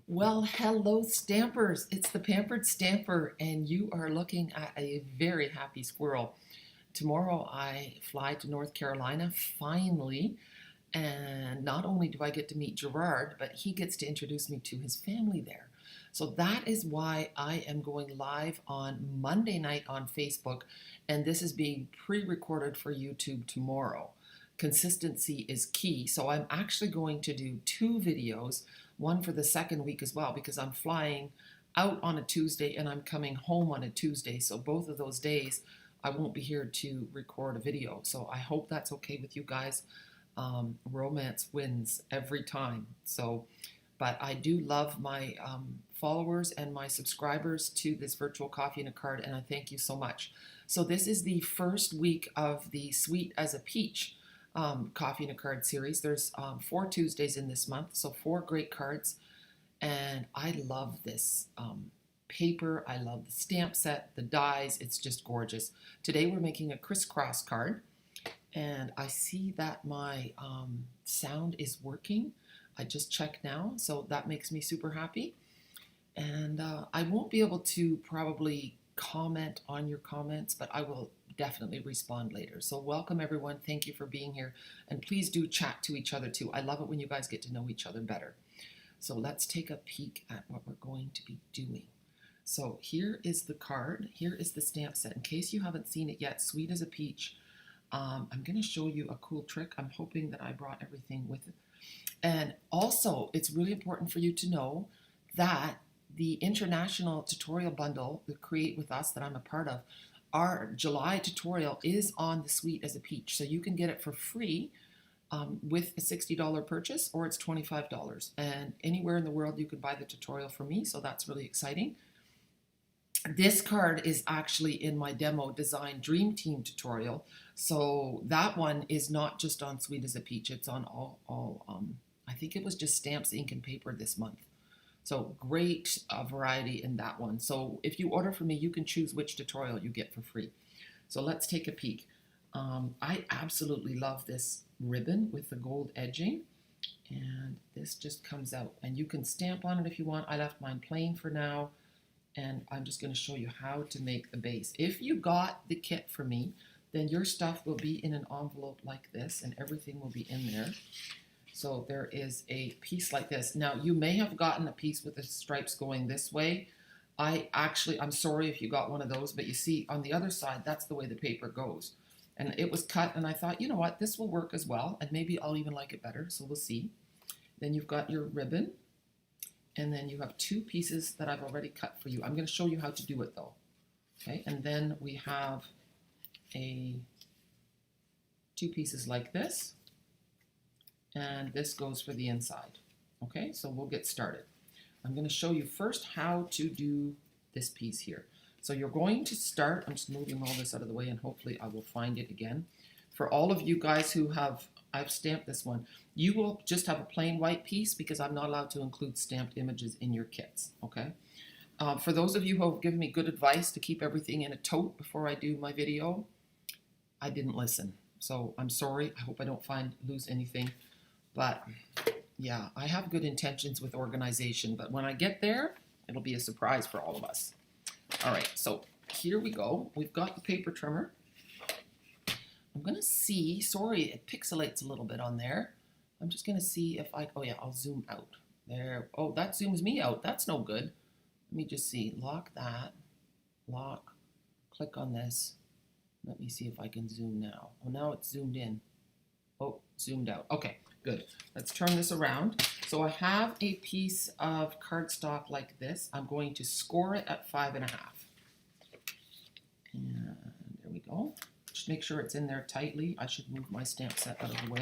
Well, hello, Stampers. It's the Pampered Stamper, and you are looking at a very happy squirrel. Tomorrow, I fly to North Carolina finally, and not only do I get to meet Gerard, but he gets to introduce me to his family there. So that is why I am going live on Monday night on Facebook, and this is being pre recorded for YouTube tomorrow. Consistency is key, so I'm actually going to do two videos, one for the second week as well, because I'm flying out on a Tuesday and I'm coming home on a Tuesday. So both of those days, I won't be here to record a video. So I hope that's okay with you guys. Romance wins every time. So, but I do love my followers and my subscribers to this virtual coffee and a card, and I thank you so much. So this is the first week of the Sweet as a Peach coffee and a card series. There's 4 Tuesdays in this month, so 4 great cards, and I love this paper. I love the stamp set, the dies. It's just gorgeous. Today we're making a crisscross card, and I see that my sound is working. I just checked now, so that makes me super happy. And I won't be able to probably comment on your comments, but I will definitely respond later. So welcome everyone. Thank you for being here. And please do chat to each other too. I love it when you guys get to know each other better. So let's take a peek at what we're going to be doing. So here is the card. Here is the stamp set. In case you haven't seen it yet, Sweet as a Peach. I'm going to show you a cool trick. I'm hoping that I brought everything with it. And also, it's really important for you to know that the international tutorial bundle, the Create With Us, that I'm a part of, our July tutorial is on the Sweet as a Peach. So you can get it for free with a $60 purchase, or it's $25. And anywhere in the world you can buy the tutorial from me, so that's really exciting. This card is actually in my demo design Dream Team tutorial. So that one is not just on Sweet as a Peach, it's on all I think it was just stamps, ink, and paper this month. So great variety in that one. So if you order from me, you can choose which tutorial you get for free. So let's take a peek. I absolutely love this ribbon with the gold edging. And this just comes out. And you can stamp on it if you want. I left mine plain for now. And I'm just going to show you how to make the base. If you got the kit from me, then your stuff will be in an envelope like this, and everything will be in there. So there is a piece like this. Now, you may have gotten a piece with the stripes going this way. I'm sorry if you got one of those, but you see on the other side, that's the way the paper goes. And it was cut, and I thought, you know what, this will work as well, and maybe I'll even like it better, so we'll see. Then you've got your ribbon, and then you have 2 pieces that I've already cut for you. I'm going to show you how to do it though. Okay, and then we have 2 pieces like this, and this goes for the inside. Okay, so we'll get started. I'm going to show you first how to do this piece here. So you're going to start, I'm just moving all this out of the way and hopefully I will find it again. For all of you guys who I've stamped this one, you will just have a plain white piece because I'm not allowed to include stamped images in your kits, okay? For those of you who have given me good advice to keep everything in a tote before I do my video, I didn't listen. So I'm sorry, I hope I don't lose anything. But yeah, I have good intentions with organization, but when I get there, it'll be a surprise for all of us. All right, so here we go. We've got the paper trimmer. I'm going to see, sorry, it pixelates a little bit on there. I'm just going to see if oh yeah, I'll zoom out. There, oh, that zooms me out. That's no good. Let me just see, lock that, lock, click on this. Let me see if I can zoom now. Oh, now it's zoomed in. Oh, zoomed out. Okay, good. Let's turn this around. So I have a piece of cardstock like this. I'm going to score it at 5.5. And there we go. Just make sure it's in there tightly. I should move my stamp set out of the way.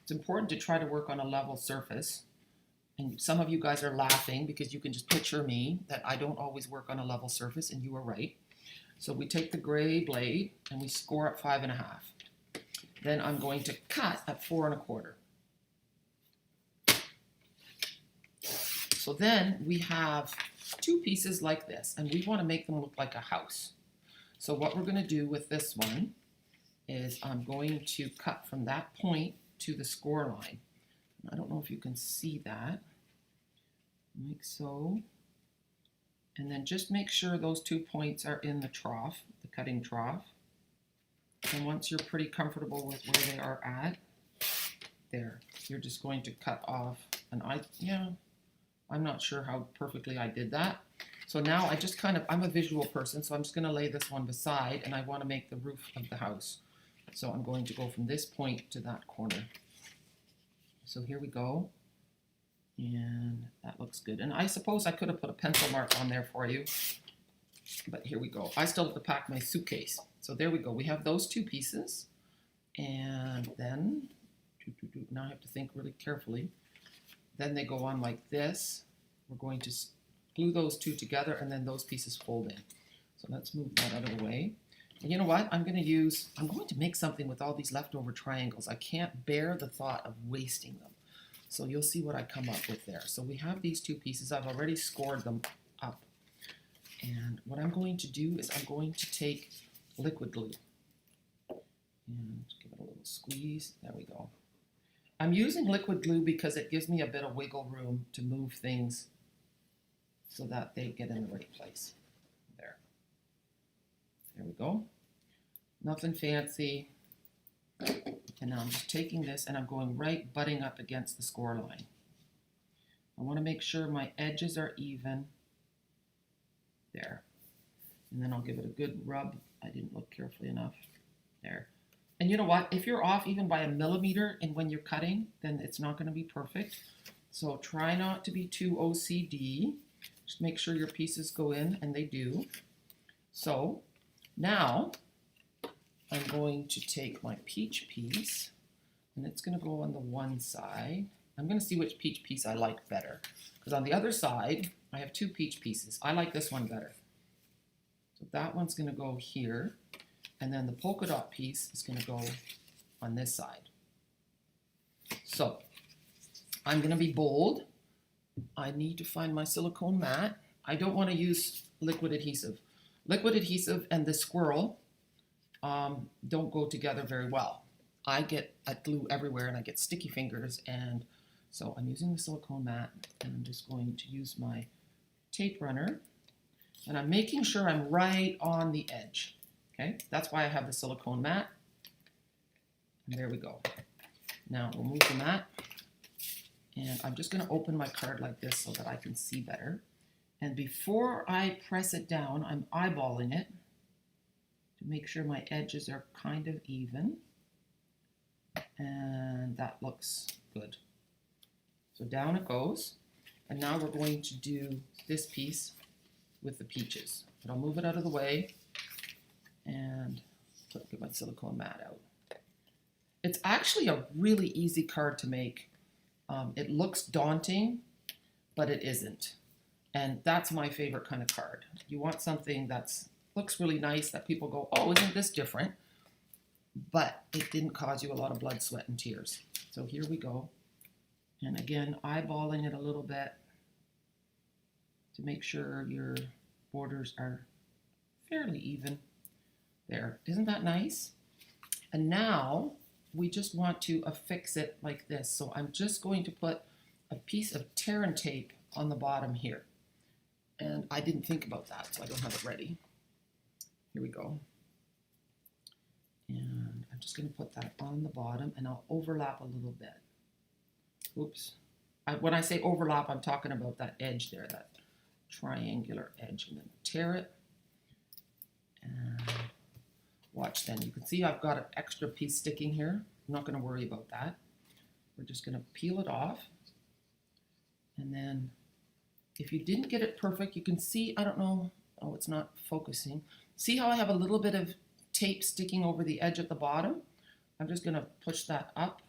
It's important to try to work on a level surface. And some of you guys are laughing because you can just picture me that I don't always work on a level surface, and you are right. So we take the gray blade and we score at 5.5. Then I'm going to cut at 4.25. So then we have 2 pieces like this, and we want to make them look like a house. So what we're going to do with this one is I'm going to cut from that point to the score line. I don't know if you can see that. like so. And then just make sure those 2 points are in the trough, the cutting trough. And once you're pretty comfortable with where they are at, there, you're just going to cut off. And I'm not sure how perfectly I did that. So now I just I'm a visual person, so I'm just gonna lay this one beside, and I wanna make the roof of the house. So I'm going to go from this point to that corner. So here we go. And that looks good. And I suppose I could have put a pencil mark on there for you, but here we go. I still have to pack my suitcase. So there we go. We have those 2 pieces. And then, now I have to think really carefully. Then they go on like this. We're going to glue those 2 together, and then those pieces fold in. So let's move that out of the way. And you know what? I'm going to make something with all these leftover triangles. I can't bear the thought of wasting them. So you'll see what I come up with there. So we have these 2 pieces. I've already scored them up. And what I'm going to do is I'm going to take liquid glue and give it a little squeeze. There we go. I'm using liquid glue because it gives me a bit of wiggle room to move things so that they get in the right place. There. There we go. Nothing fancy. And now I'm just taking this and I'm going right butting up against the score line. I want to make sure my edges are even. There. And then I'll give it a good rub. I didn't look carefully enough. There. And you know what? If you're off even by a millimeter in when you're cutting, then it's not going to be perfect. So try not to be too OCD. Just make sure your pieces go in, and they do. So now I'm going to take my peach piece, and it's going to go on the one side. I'm going to see which peach piece I like better, because on the other side, I have 2 peach pieces. I like this one better. So that one's going to go here, and then the polka dot piece is going to go on this side. So I'm going to be bold. I need to find my silicone mat. I don't want to use liquid adhesive. Liquid adhesive and the squirrel don't go together very well. I get glue everywhere and I get sticky fingers, and so I'm using the silicone mat, and I'm just going to use my tape runner, and I'm making sure I'm right on the edge. Okay, that's why I have the silicone mat. And there we go. Now we'll move the mat, and I'm just going to open my card like this so that I can see better. And before I press it down, I'm eyeballing it to make sure my edges are kind of even. And that looks good. So down it goes. And now we're going to do this piece with the peaches. But I'll move it out of the way and get my silicone mat out. It's actually a really easy card to make. It looks daunting, but it isn't. And that's my favorite kind of card. You want something that looks really nice, that people go, oh, isn't this different? But it didn't cause you a lot of blood, sweat, and tears. So here we go. And again, eyeballing it a little bit to make sure your borders are fairly even. There, isn't that nice? And now we just want to affix it like this. So I'm just going to put a piece of tear and tape on the bottom here. And I didn't think about that, so I don't have it ready. Here we go. And I'm just going to put that on the bottom, and I'll overlap a little bit. Oops. When I say overlap, I'm talking about that edge there, that triangular edge. And then tear it. And watch then. You can see I've got an extra piece sticking here. I'm not going to worry about that. We're just going to peel it off. And then if you didn't get it perfect, you can see, I don't know, oh, it's not focusing. See how I have a little bit of tape sticking over the edge at the bottom? I'm just going to push that up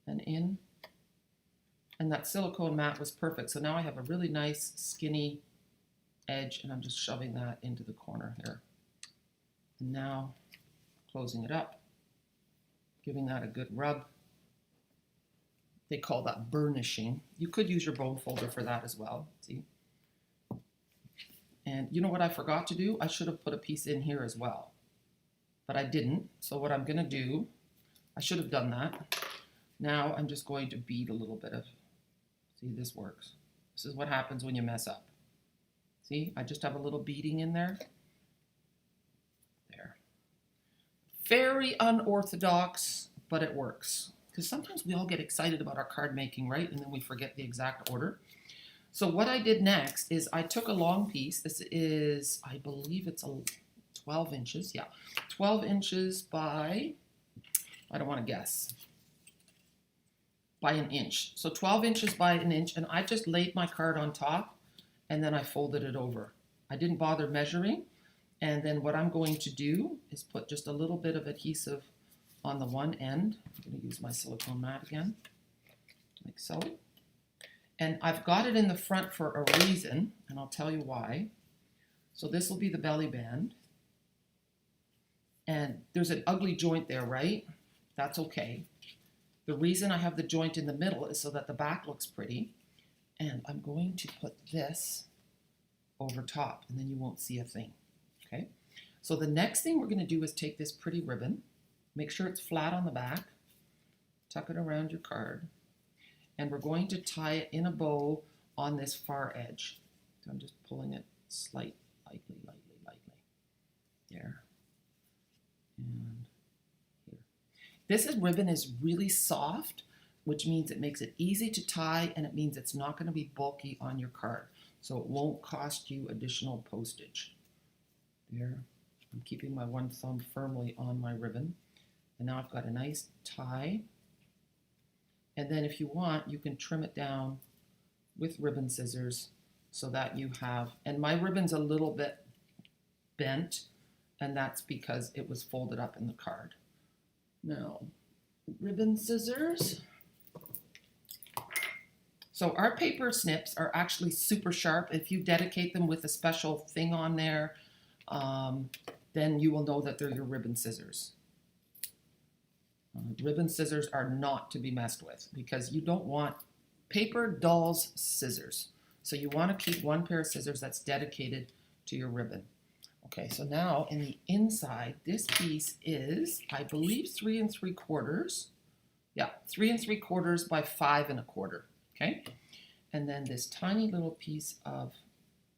and in. And that silicone mat was perfect. So now I have a really nice skinny edge, and I'm just shoving that into the corner here. And now closing it up, giving that a good rub. They call that burnishing. You could use your bone folder for that as well. See? And you know what I forgot to do? I should have put a piece in here as well, but I didn't. So what I'm going to do, I should have done that. Now I'm just going to bead a little bit of, see, this works. This is what happens when you mess up. See, I just have a little beading in there. There. Very unorthodox, but it works. Because sometimes we all get excited about our card making, right? And then we forget the exact order. So what I did next is I took a long piece. This is, I believe it's a 12 inches. Yeah, 12 inches by, I don't want to guess, by an inch. So 12 inches by an inch, and I just laid my card on top, and then I folded it over. I didn't bother measuring, and then what I'm going to do is put just a little bit of adhesive on the one end. I'm going to use my silicone mat again, like so. And I've got it in the front for a reason, and I'll tell you why. So this will be the belly band. And there's an ugly joint there, right? That's okay. The reason I have the joint in the middle is so that the back looks pretty. And I'm going to put this over top, and then you won't see a thing, okay? So the next thing we're going to do is take this pretty ribbon, make sure it's flat on the back, tuck it around your card, and we're going to tie it in a bow on this far edge. So I'm just pulling it lightly. There. And here. This ribbon is really soft, which means it makes it easy to tie, and it means it's not going to be bulky on your card. So it won't cost you additional postage. There. I'm keeping my one thumb firmly on my ribbon. And now I've got a nice tie. And then if you want, you can trim it down with ribbon scissors so that you have, and my ribbon's a little bit bent, and that's because it was folded up in the card. Now, ribbon scissors. So our paper snips are actually super sharp. If you dedicate them with a special thing on there, then you will know that they're your ribbon scissors. Ribbon scissors are not to be messed with because you don't want paper dulls scissors. So you want to keep one pair of scissors that's dedicated to your ribbon. Okay, so now in the inside, this piece is, I believe, 3 3/4. Yeah, 3 3/4 by 5 1/4. Okay, and then this tiny little piece of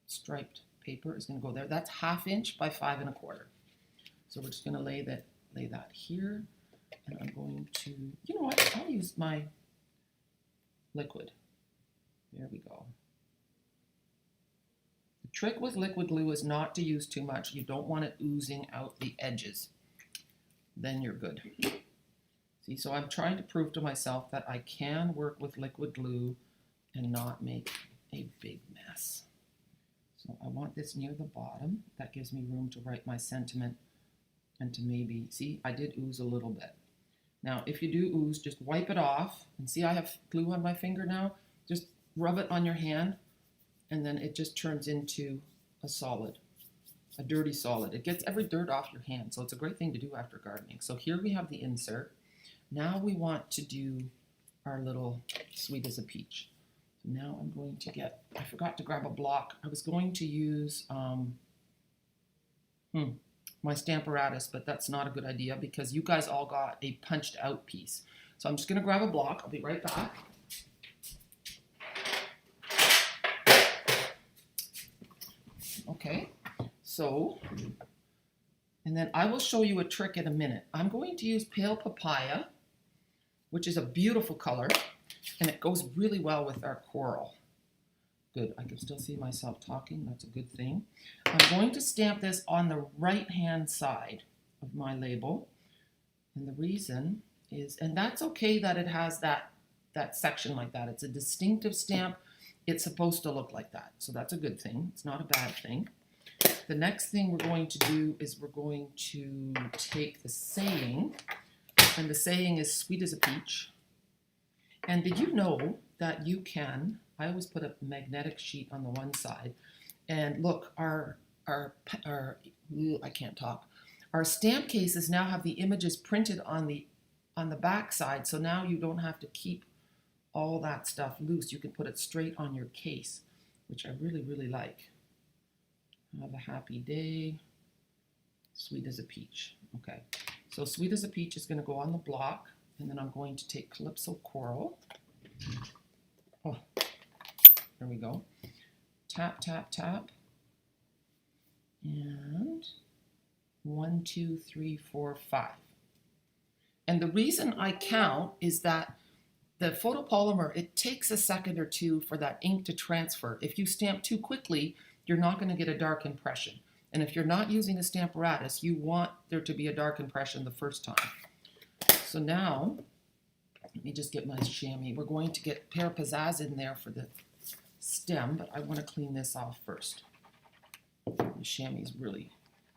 striped paper is going to go there. That's 1/2 inch by 5 1/4. So we're just going to lay that here. And I'm going to, you know what, I'll use my liquid. There we go. The trick with liquid glue is not to use too much. You don't want it oozing out the edges. Then you're good. See, so I'm trying to prove to myself that I can work with liquid glue and not make a big mess. So I want this near the bottom. That gives me room to write my sentiment and to maybe, see, I did ooze a little bit. Now, if you do ooze, just wipe it off. And see, I have glue on my finger now. Just rub it on your hand, and then it just turns into a solid, a dirty solid. It gets every dirt off your hand, so it's a great thing to do after gardening. So here we have the insert. Now we want to do our little Sweet as a Peach. So now I'm going to get, I forgot to grab a block. I was going to use my Stamparatus, but that's not a good idea because you guys all got a punched out piece. So I'm just going to grab a block. I'll be right back. Okay, so, and then I will show you a trick in a minute. I'm going to use Pale Papaya, which is a beautiful color, and it goes really well with our coral. Good, I can still see myself talking, that's a good thing. I'm going to stamp this on the right-hand side of my label. And the reason is, and that's okay that it has that section like that. It's a distinctive stamp. It's supposed to look like that. So that's a good thing. It's not a bad thing. The next thing we're going to do is we're going to take the saying, and the saying is Sweet as a Peach. And did you know that you can, I always put a magnetic sheet on the one side, and look, our I can't talk. Our stamp cases now have the images printed on the back side, so now you don't have to keep all that stuff loose. You can put it straight on your case, which I really, really like. Have a happy day. Sweet as a Peach. Okay, so Sweet as a Peach is going to go on the block, and then I'm going to take Calypso Coral. Oh, there we go. Tap, tap, tap. And 1, 2, 3, 4, 5. And the reason I count is that the photopolymer, it takes a second or two for that ink to transfer. If you stamp too quickly, you're not going to get a dark impression. And if you're not using a Stamparatus, you want there to be a dark impression the first time. So now, let me just get my chamois. We're going to get Pear Pizzazz in there for the stem, but I want to clean this off first. The chamois is really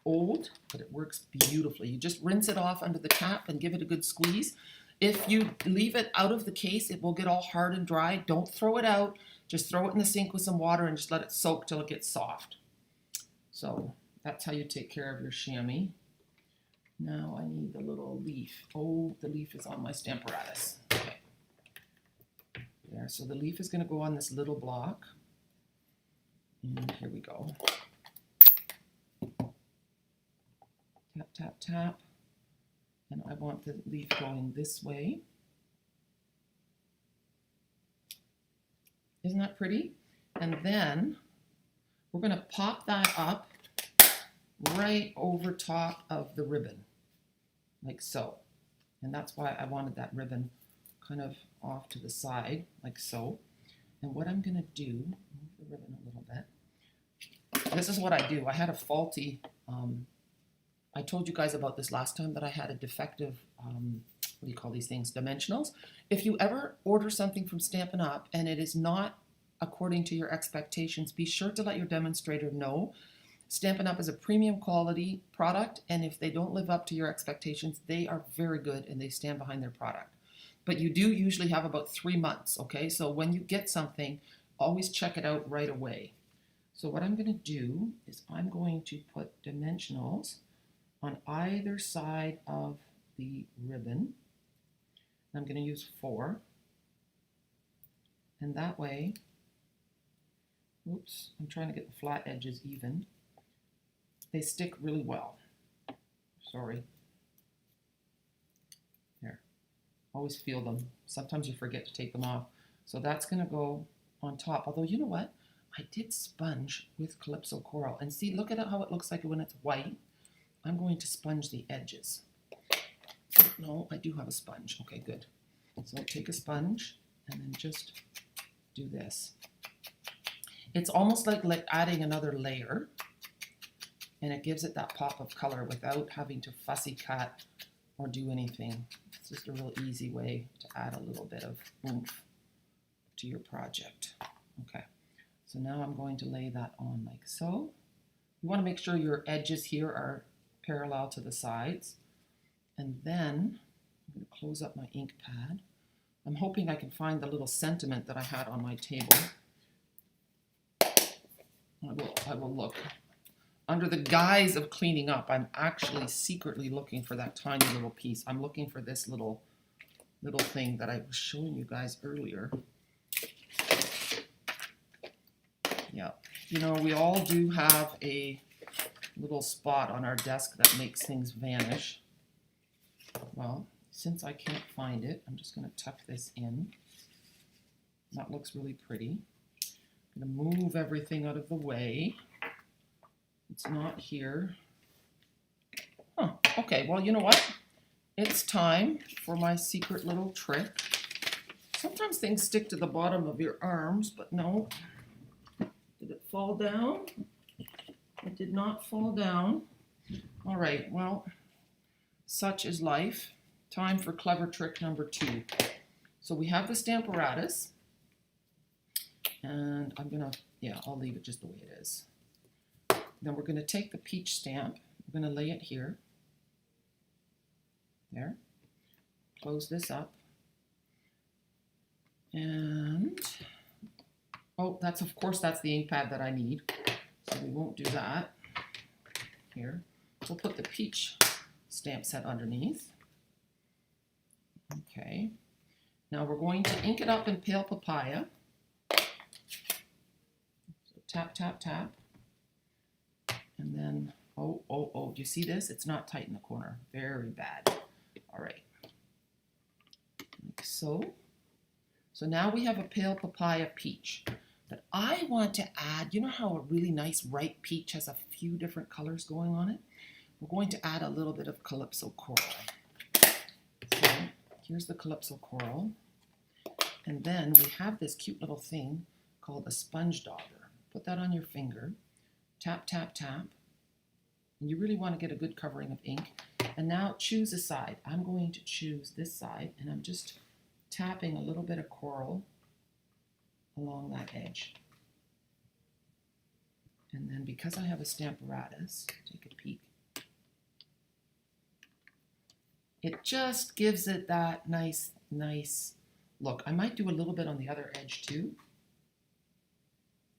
old, but it works beautifully. You just rinse it off under the tap and give it a good squeeze. If you leave it out of the case, it will get all hard and dry. Don't throw it out. Just throw it in the sink with some water and just let it soak till it gets soft. So that's how you take care of your chamois. Now I need the little leaf. Oh, the leaf is on my Stamparatus. Okay. There, so the leaf is going to go on this little block. And here we go. Tap, tap, tap. And I want the leaf going this way. Isn't that pretty? And then we're going to pop that up right over top of the ribbon, like so. And that's why I wanted that ribbon kind of off to the side, like so. And what I'm going to do, move the ribbon a little bit. This is what I do. I had a faulty, I told you guys about this last time, that I had a defective, what do you call these things, dimensionals. If you ever order something from Stampin' Up! And it is not according to your expectations, be sure to let your demonstrator know. Stampin' Up! Is a premium quality product, and if they don't live up to your expectations, they are very good and they stand behind their product. But you do usually have about 3 months, okay? So when you get something, always check it out right away. So what I'm going to do is I'm going to put dimensionals on either side of the ribbon. I'm going to use 4. And that way, oops, I'm trying to get the flat edges even. They stick really well. Sorry. There. Always feel them. Sometimes you forget to take them off. So that's going to go on top. Although, you know what? I did sponge with Calypso Coral. And see, look at how it looks like when it's white. I'm going to sponge the edges. No, I do have a sponge. Okay, good. So take a sponge and then just do this. It's almost like adding another layer, and it gives it that pop of color without having to fussy cut or do anything. It's just a real easy way to add a little bit of oomph to your project. Okay, so now I'm going to lay that on like so. You want to make sure your edges here are parallel to the sides. And then I'm going to close up my ink pad. I'm hoping I can find the little sentiment that I had on my table. I will look. Under the guise of cleaning up, I'm actually secretly looking for that tiny little piece. I'm looking for this little thing that I was showing you guys earlier. Yeah, you know, we all do have a little spot on our desk that makes things vanish. Well, since I can't find it, I'm just going to tuck this in. That looks really pretty. I'm going to move everything out of the way. It's not here. Huh, okay, well, you know what? It's time for my secret little trick. Sometimes things stick to the bottom of your arms, but no. Did it fall down? It did not fall down. All right, well, such is life. Time for clever trick number 2. So we have the Stamparatus, and I'm gonna, yeah, I'll leave it just the way it is. Then we're gonna take the peach stamp, we're gonna lay it here. There. Close this up. And, oh, that's, of course, that's the ink pad that I need. So we won't do that. Here. We'll put the peach stamp set underneath. Okay. Now we're going to ink it up in Pale Papaya. So tap, tap, tap. And then, oh, do you see this? It's not tight in the corner. Very bad. All right. Like so. So now we have a Pale Papaya peach that I want to add, you know how a really nice ripe peach has a few different colors going on it? We're going to add a little bit of Calypso coral. So here's the Calypso coral. And then we have this cute little thing called a sponge dauber. Put that on your finger. Tap, tap, tap. And you really want to get a good covering of ink. And now choose a side. I'm going to choose this side, and I'm just tapping a little bit of coral along that edge. And then because I have a Stamparatus, take a peek. It just gives it that nice look. I might do a little bit on the other edge too.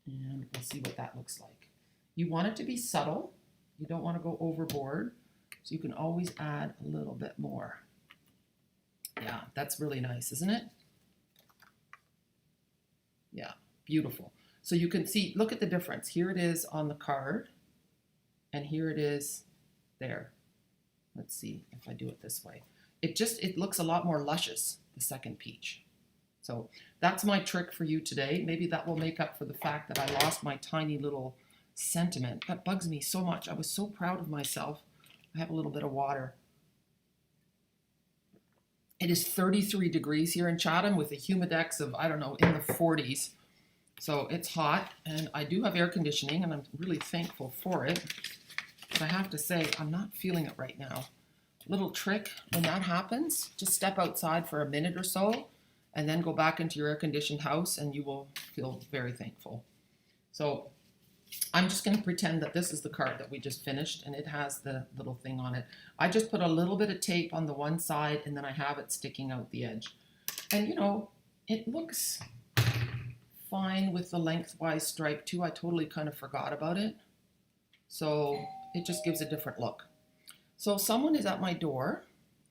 And we'll see what that looks like. You want it to be subtle. You don't want to go overboard. So you can always add a little bit more. Yeah, that's really nice, isn't it? Yeah, beautiful. So you can see, look at the difference. Here it is on the card, and here it is there. Let's see if I do it this way. It looks a lot more luscious, the second peach. So that's my trick for you today. Maybe that will make up for the fact that I lost my tiny little sentiment. That bugs me so much. I was so proud of myself. I have a little bit of water. It is 33 degrees here in Chatham with a humidex of, I don't know, in the 40s. So it's hot, and I do have air conditioning, and I'm really thankful for it. But I have to say, I'm not feeling it right now. Little trick, when that happens, just step outside for a minute or so, and then go back into your air-conditioned house, and you will feel very thankful. So I'm just going to pretend that this is the card that we just finished, and it has the little thing on it. I just put a little bit of tape on the one side, and then I have it sticking out the edge. And you know, it looks fine with the lengthwise stripe too. I totally kind of forgot about it. So it just gives a different look. So someone is at my door,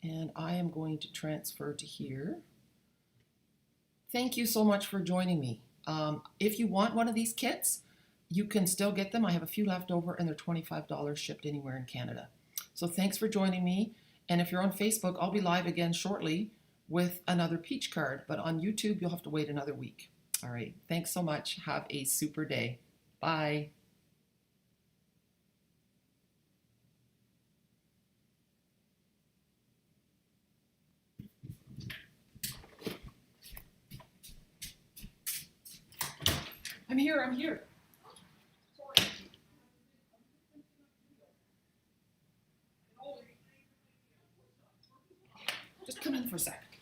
and I am going to transfer to here. Thank you so much for joining me. If you want one of these kits, you can still get them. I have a few left over, and they're $25 shipped anywhere in Canada. So thanks for joining me. And if you're on Facebook, I'll be live again shortly with another peach card. But on YouTube, you'll have to wait another week. All right. Thanks so much. Have a super day. Bye. I'm here. Just come in for a sec.